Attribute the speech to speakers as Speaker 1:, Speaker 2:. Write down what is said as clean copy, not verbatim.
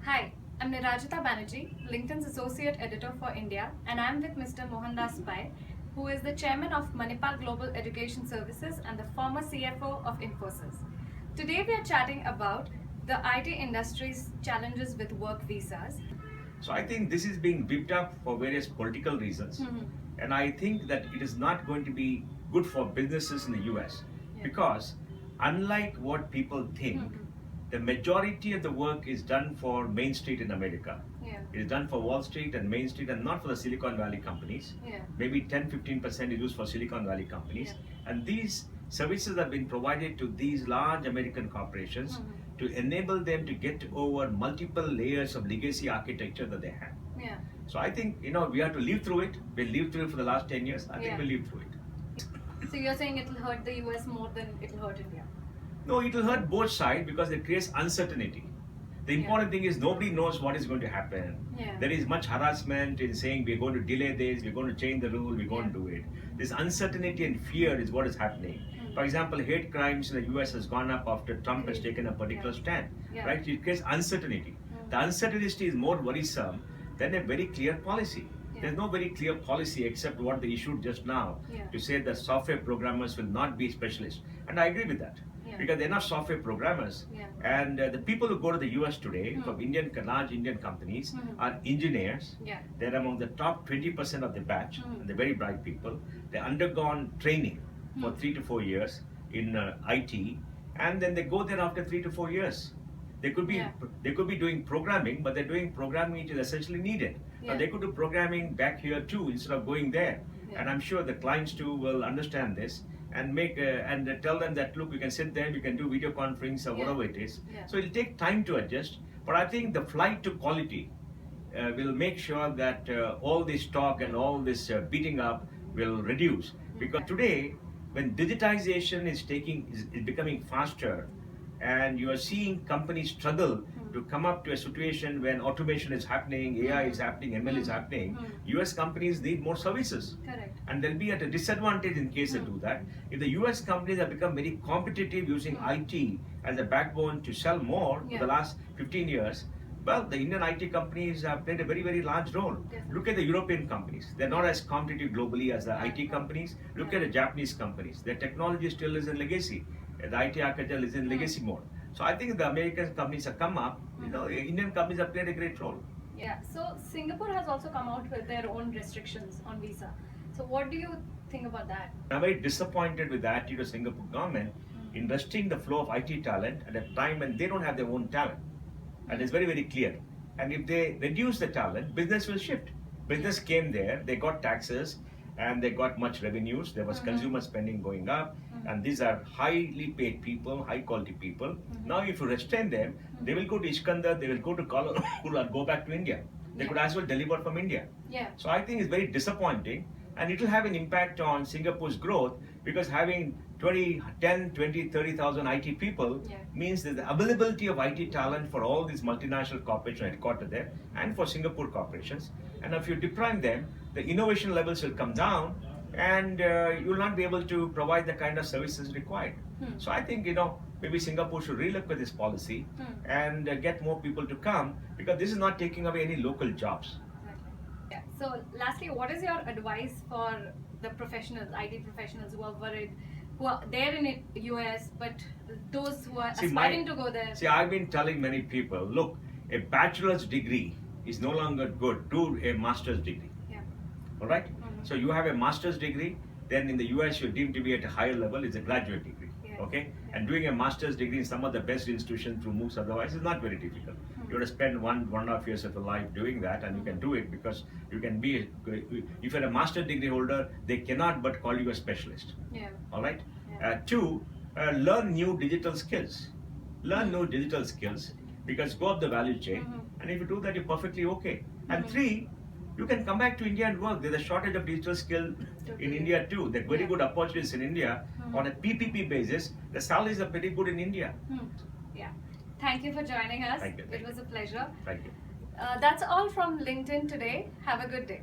Speaker 1: Hi, I'm Nirajita Banerjee, LinkedIn's Associate Editor for India, and I'm with Mr. Mohandas Pai, who is the Chairman of Manipal Global Education Services and the former CFO of Infosys. Today we are chatting about the IT industry's challenges with work visas.
Speaker 2: So I think this is being whipped up for various political reasons. And I think that it is not going to be good for businesses in the US because unlike what people think, the majority of the work is done for Main Street in America. It is done for Wall Street and Main Street and not for the Silicon Valley companies. Maybe 10-15% is used for Silicon Valley companies. And these services have been provided to these large American corporations to enable them to get over multiple layers of legacy architecture that they have. So I think, we have to live through it. We've lived through it for the last 10 years. I think we'll live through it.
Speaker 1: So you're saying it'll hurt the US more than it'll hurt India?
Speaker 2: No, it will hurt both sides because it creates uncertainty. The important thing is nobody knows what is going to happen. There is much harassment in saying we're going to delay this, we're going to change the rule, we're going to do it. This uncertainty and fear is what is happening. For example, hate crimes in the US has gone up after Trump has taken a particular stand. Right? It creates uncertainty. The uncertainty is more worrisome than a very clear policy. There's no very clear policy except what they issued just now to say that software programmers will not be specialists. And I agree with that. Because they're not software programmers. And the people who go to the US today from large Indian companies are engineers. They're among the top 20% of the batch, and they're very bright people. They've undergone training for 3 to 4 years in IT, and then they go there after 3 to 4 years. They could be doing programming, but they're doing programming which is essentially needed. Now they could do programming back here too instead of going there. And I'm sure the clients too will understand this and tell them that look, we can sit there, we can do video conference or whatever it is. So it'll take time to adjust. But I think the flight to quality will make sure that all this talk and all this beating up will reduce. Because today, when digitization is becoming faster, and you are seeing companies struggle to come up to a situation when automation is happening, AI is happening, ML is happening, US companies need more services.
Speaker 1: Correct.
Speaker 2: And they'll be at a disadvantage in case they do that. If the US companies have become very competitive using IT as a backbone to sell more for the last 15 years, well, the Indian IT companies have played a very, very large role. Look at the European companies. They're not as competitive globally as the IT companies. Look at the Japanese companies. Their technology still is in legacy. The IT architecture is in legacy mode. So I think the American companies have come up. Indian companies have played a great role.
Speaker 1: So Singapore has also come out with their own restrictions on visa. So what do you think about that?
Speaker 2: I'm very disappointed with the attitude of Singapore government in restricting the flow of IT talent at a time when they don't have their own talent. And it's very, very clear. And if they reduce the talent, business will shift. Business came there, they got taxes, and they got much revenues. There was consumer spending going up, and these are highly paid people, high quality people. Now, if you restrain them, they will go to Iskandar, they will go to Kuala or go back to India. They could as well deliver from India. So I think it's very disappointing, and it will have an impact on Singapore's growth because having 10, 20, 30,000 IT people means that the availability of IT talent for all these multinational corporations headquartered there and for Singapore corporations. And if you deprive them, the innovation levels will come down and you will not be able to provide the kind of services required. So I think, maybe Singapore should relook at this policy and get more people to come because this is not taking away any local jobs.
Speaker 1: So lastly, what is your advice for the professionals, IT professionals who are worried, who are there in the US, but those who are aspiring to go there?
Speaker 2: See, I've been telling many people, look, a bachelor's degree is no longer good. Do a master's degree. All right? So you have a master's degree, then in the US you're deemed to be at a higher level, it's a graduate degree. Okay? And doing a master's degree in some of the best institutions through MOOCs otherwise is not very difficult. You have to spend 1.5 years of your life doing that, and you can do it because you can be, if you're a master's degree holder, they cannot but call you a specialist. All right? 2, learn new digital skills. Learn new digital skills because go up the value chain, and if you do that, you're perfectly okay. And 3, you can come back to India and work. There's a shortage of digital skill in India too. There are very good opportunities in India. On a PPP basis, the salaries are pretty good in India.
Speaker 1: Thank you for joining us.
Speaker 2: Thank you.
Speaker 1: It was a pleasure.
Speaker 2: Thank you.
Speaker 1: That's all from LinkedIn today. Have a good day.